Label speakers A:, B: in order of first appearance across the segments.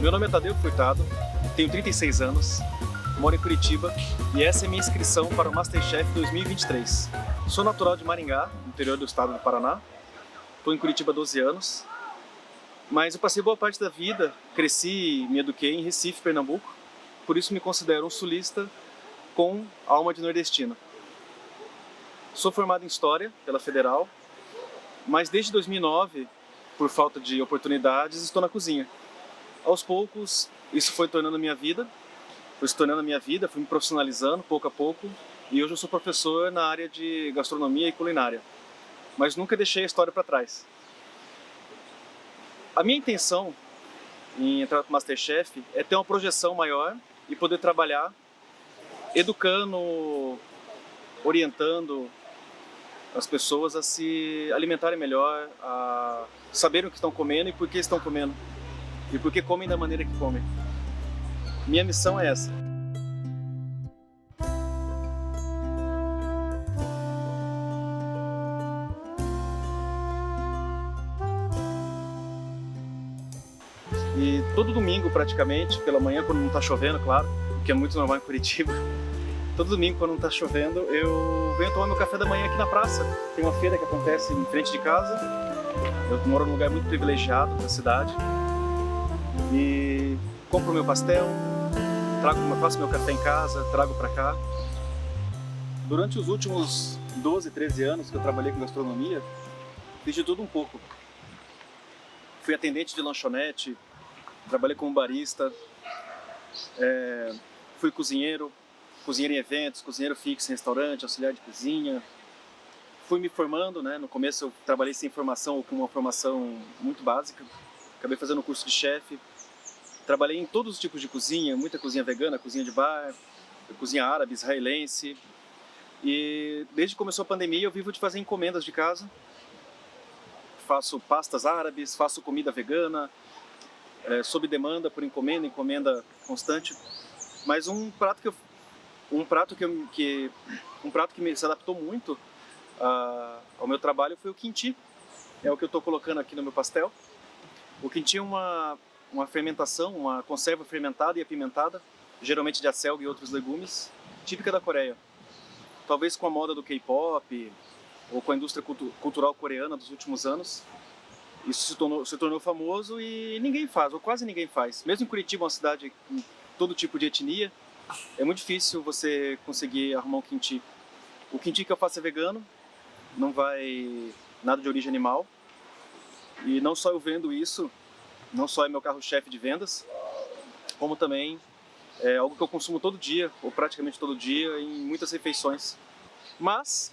A: Meu nome é Tadeu Furtado, tenho 36 anos, moro em Curitiba e essa é minha inscrição para o Masterchef 2023. Sou natural de Maringá, no interior do estado do Paraná. Estou em Curitiba há 12 anos, mas eu passei boa parte da vida, cresci e me eduquei em Recife, Pernambuco, por isso me considero um sulista com alma de nordestino. Sou formado em História pela Federal, mas desde 2009, por falta de oportunidades, estou na cozinha. Aos poucos, isso foi tornando minha vida, fui me profissionalizando pouco a pouco, e hoje eu sou professor na área de gastronomia e culinária, mas nunca deixei a história para trás. A minha intenção em entrar no Masterchef é ter uma projeção maior e poder trabalhar educando, orientando as pessoas a se alimentarem melhor, a saberem o que estão comendo e por que estão comendo, e por que comem da maneira que comem. Minha missão é essa. E todo domingo, praticamente, pela manhã, quando não está chovendo, claro, que é muito normal em Curitiba, todo domingo, quando não está chovendo, eu venho tomar meu café da manhã aqui na praça. Tem uma feira que acontece em frente de casa. Eu moro num lugar muito privilegiado da cidade. E compro meu pastel, faço meu café em casa, trago para cá. Durante os últimos 12, 13 anos que eu trabalhei com gastronomia, fiz de tudo um pouco. Fui atendente de lanchonete, trabalhei como barista, fui cozinheiro em eventos, cozinheiro fixo em restaurante, auxiliar de cozinha. Fui me formando, né? No começo eu trabalhei sem formação ou com uma formação muito básica. Acabei fazendo um curso de chefe. Trabalhei em todos os tipos de cozinha, muita cozinha vegana, cozinha de bar, cozinha árabe, israelense. E desde que começou a pandemia eu vivo de fazer encomendas de casa. Faço pastas árabes, faço comida vegana, sob demanda, por encomenda constante. Mas um prato que se adaptou muito ao meu trabalho foi o quinti. É o que eu estou colocando aqui no meu pastel. O quinti é uma fermentação, uma conserva fermentada e apimentada, geralmente de acelga e outros legumes, típica da Coreia. Talvez com a moda do K-pop ou com a indústria cultural coreana dos últimos anos, isso se tornou famoso e ninguém faz, ou quase ninguém faz. Mesmo em Curitiba, uma cidade com todo tipo de etnia, é muito difícil você conseguir arrumar um quinti. O quinti que eu faço é vegano, não vai nada de origem animal. E não só eu vendo isso, não só é meu carro-chefe de vendas, como também é algo que eu consumo todo dia, ou praticamente todo dia, em muitas refeições. Mas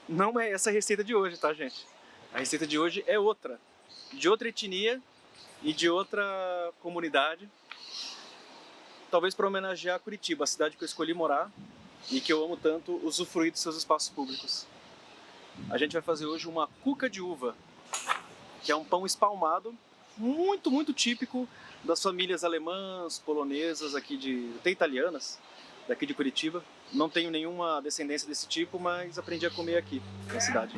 A: não é essa a receita de hoje, tá, gente? A receita de hoje é outra, de outra etnia e de outra comunidade. Talvez para homenagear Curitiba, a cidade que eu escolhi morar e que eu amo tanto usufruir dos seus espaços públicos. A gente vai fazer hoje uma cuca de uva, que é um pão espalmado, muito, muito típico das famílias alemãs, polonesas, até italianas, daqui de Curitiba. Não tenho nenhuma descendência desse tipo, mas aprendi a comer aqui, na cidade.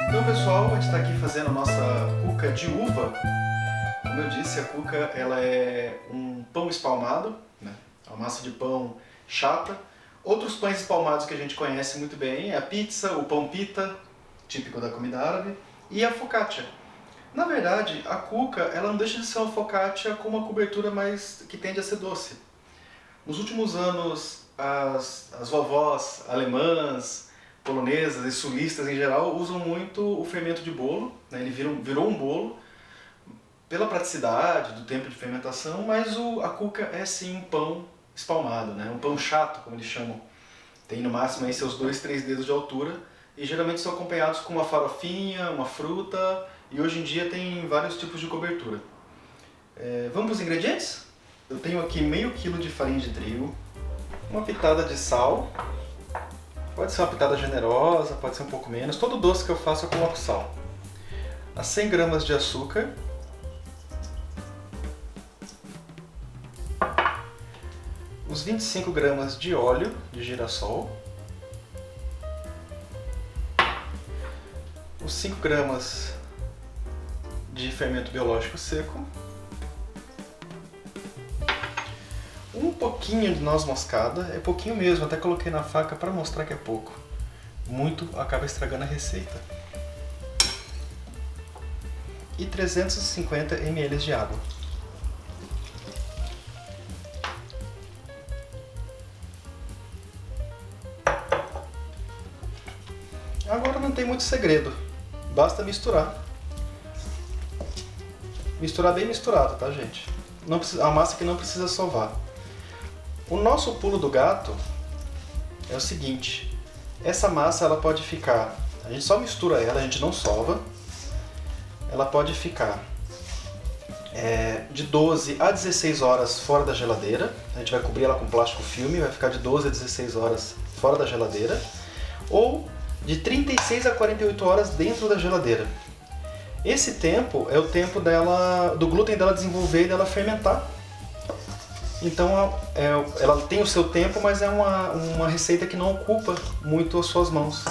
A: Então, pessoal, a gente está aqui fazendo a nossa cuca de uva. Como eu disse, a cuca ela é um pão espalmado, né? Uma massa de pão chata. Outros pães espalmados que a gente conhece muito bem é a pizza, o pão pita, típico da comida árabe, e a focaccia. Na verdade, a cuca ela não deixa de ser uma focaccia com uma cobertura mais que tende a ser doce. Nos últimos anos, as vovós alemãs, polonesas e sulistas em geral usam muito o fermento de bolo, né? Ele virou um bolo pela praticidade do tempo de fermentação, mas a cuca é sim um pão espalmado, né? Um pão chato, como eles chamam. Tem no máximo aí seus 2, 3 dedos de altura e geralmente são acompanhados com uma farofinha, uma fruta e hoje em dia tem vários tipos de cobertura. Vamos para os ingredientes? Eu tenho aqui meio quilo de farinha de trigo, uma pitada de sal, pode ser uma pitada generosa, pode ser um pouco menos. Todo doce que eu faço eu coloco sal. As 100 gramas de açúcar, os
B: 25 gramas de óleo de girassol, os 5 gramas de fermento biológico seco, um pouquinho de noz moscada, é pouquinho mesmo, até coloquei na faca para mostrar que é pouco. Muito acaba estragando a receita. E 350 ml de água. Agora não tem muito segredo, basta misturar. Misturar bem misturado, tá, gente? Não precisa, a massa que não precisa sovar. O nosso pulo do gato é o seguinte: essa massa ela pode ficar, a gente só mistura ela, a gente não sova. Ela pode ficar de 12 a 16 horas fora da geladeira. A gente vai cobrir ela com plástico filme, vai ficar de 12 a 16 horas fora da geladeira. Ou de 36 a 48 horas dentro da geladeira. Esse tempo é o tempo do glúten dela desenvolver e dela fermentar. Então ela tem o seu tempo, mas é uma receita que não ocupa muito as suas mãos.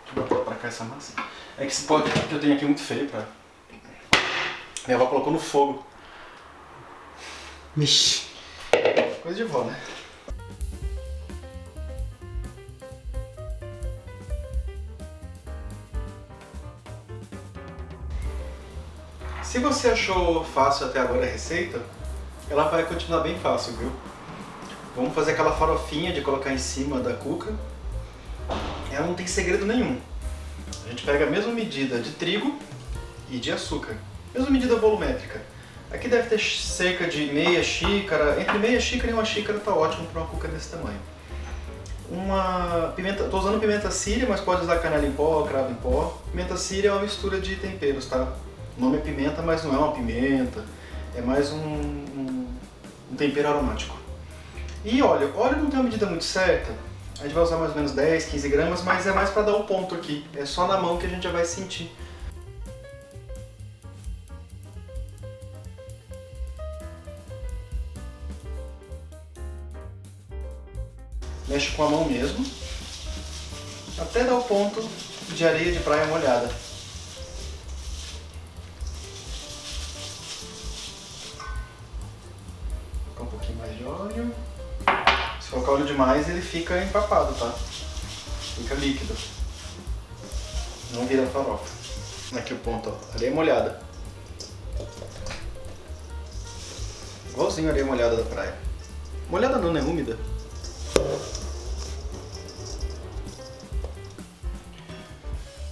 B: Deixa eu botar pra cá essa massa. É que esse pó que eu tenho aqui é muito feio pra... Minha avó colocou no fogo. Vixe. Coisa de vó, né? Se você achou fácil até agora a receita, ela vai continuar bem fácil, viu? Vamos fazer aquela farofinha de colocar em cima da cuca. Ela não tem segredo nenhum. A gente pega a mesma medida de trigo e de açúcar. Mesma medida volumétrica. Aqui deve ter cerca de meia xícara, entre meia xícara e uma xícara tá ótimo para uma cuca desse tamanho. Estou usando pimenta síria, mas pode usar canela em pó, cravo em pó. Pimenta síria é uma mistura de temperos, tá? O nome é pimenta, mas não é uma pimenta. É mais um tempero aromático. E óleo. Óleo não tem uma medida muito certa. A gente vai usar mais ou menos 10, 15 gramas, mas é mais para dar o ponto aqui. É só na mão que a gente já vai sentir. Mexe com a mão mesmo, até dar o ponto de areia de praia molhada. Colocar um pouquinho mais de óleo. Se colocar óleo demais, ele fica empapado, tá? Fica líquido. Não vira farofa. Aqui o ponto, ó, areia molhada. Igualzinho a areia molhada da praia. Molhada não, né? Úmida.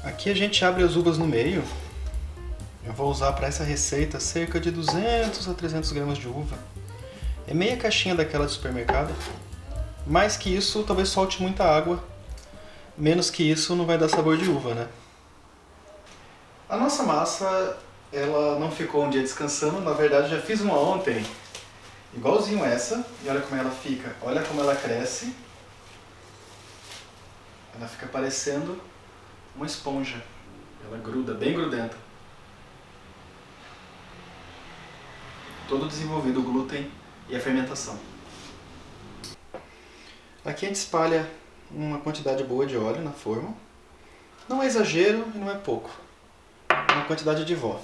B: Aqui a gente abre as uvas no meio. Eu vou usar para essa receita cerca de 200 a 300 gramas de uva. É meia caixinha daquela de supermercado. Mais que isso, talvez solte muita água. Menos que isso, não vai dar sabor de uva, né? A nossa massa, ela não ficou um dia descansando. Na verdade, já fiz uma ontem, igualzinho essa. E olha como ela fica. Olha como ela cresce. Ela fica parecendo uma esponja. Ela gruda, bem grudenta. Todo desenvolvido o glúten e a fermentação. Aqui a gente espalha uma quantidade boa de óleo na forma. Não é exagero e não é pouco. É uma quantidade de vó.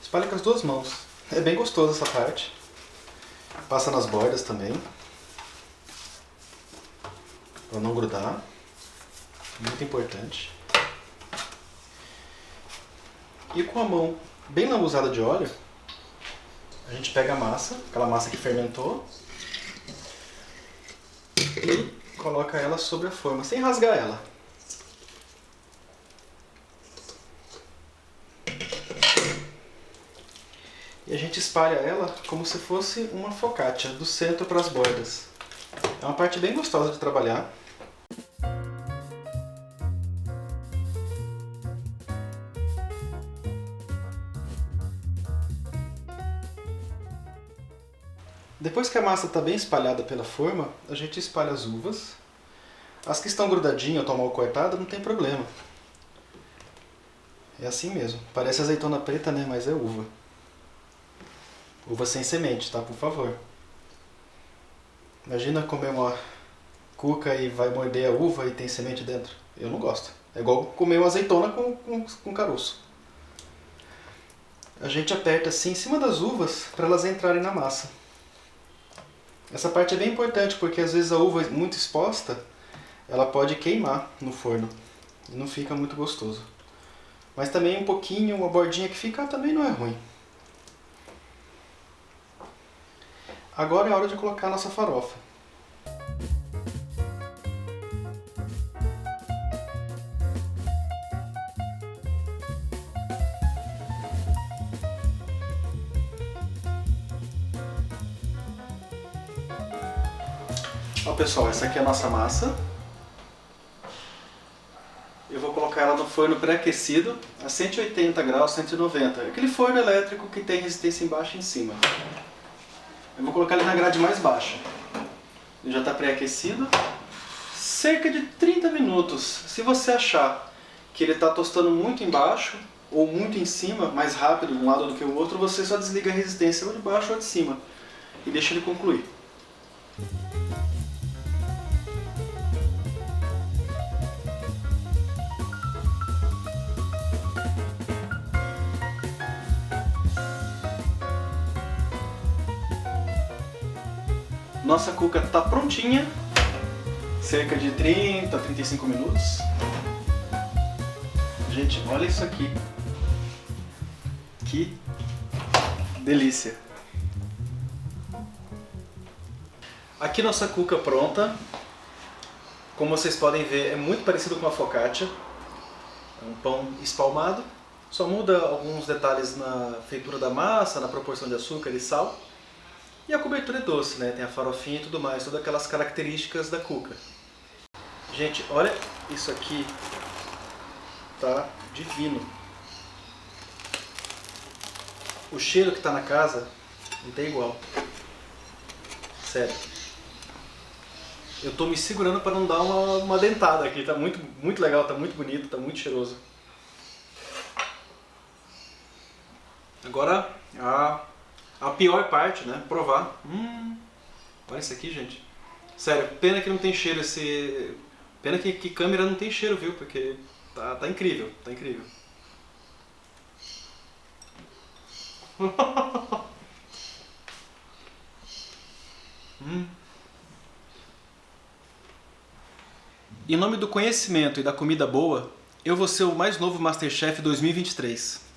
B: Espalha com as duas mãos. É bem gostoso essa parte. Passa nas bordas também. Para não grudar. Muito importante. E com a mão bem lambuzada de óleo, a gente pega a massa, aquela massa que fermentou, e coloca ela sobre a forma, sem rasgar ela. E a gente espalha ela como se fosse uma focaccia, do centro para as bordas. É uma parte bem gostosa de trabalhar. Depois que a massa está bem espalhada pela forma, a gente espalha as uvas. As que estão grudadinhas ou estão mal cortadas, não tem problema. É assim mesmo. Parece azeitona preta, né? Mas é uva. Uva sem semente, tá? Por favor. Imagina comer uma cuca e vai morder a uva e tem semente dentro. Eu não gosto. É igual comer uma azeitona com caroço. A gente aperta assim em cima das uvas para elas entrarem na massa. Essa parte é bem importante porque às vezes a uva muito exposta, ela pode queimar no forno e não fica muito gostoso. Mas também um pouquinho, uma bordinha que fica também não é ruim. Agora é a hora de colocar a nossa farofa. Ó pessoal, essa aqui é a nossa massa. Eu vou colocar ela no forno pré-aquecido a 180 graus, 190. Aquele forno elétrico que tem resistência embaixo e em cima. Eu vou colocar ele na grade mais baixa. Ele já está pré-aquecido. Cerca de 30 minutos. Se você achar que ele está tostando muito embaixo ou muito em cima, mais rápido de um lado do que o outro, você só desliga a resistência ou de baixo ou de cima e deixa ele concluir. Nossa cuca está prontinha, cerca de 30 a 35 minutos. Gente, olha isso aqui. Que delícia! Aqui nossa cuca pronta. Como vocês podem ver, é muito parecido com a focaccia. É um pão espalmado. Só muda alguns detalhes na feitura da massa, na proporção de açúcar e sal. E a cobertura é doce, né? Tem a farofinha e tudo mais, todas aquelas características da cuca. Gente, olha isso aqui. Tá divino. O cheiro que tá na casa não tem igual. Sério. Eu tô me segurando para não dar uma dentada aqui. Tá muito legal, tá muito bonito, tá muito cheiroso. Agora, a pior parte, né? Provar. Olha isso aqui, gente. Sério, pena que não tem cheiro esse... Pena que câmera não tem cheiro, viu? Porque tá incrível, tá incrível. Em nome do conhecimento e da comida boa, eu vou ser o mais novo Masterchef 2023.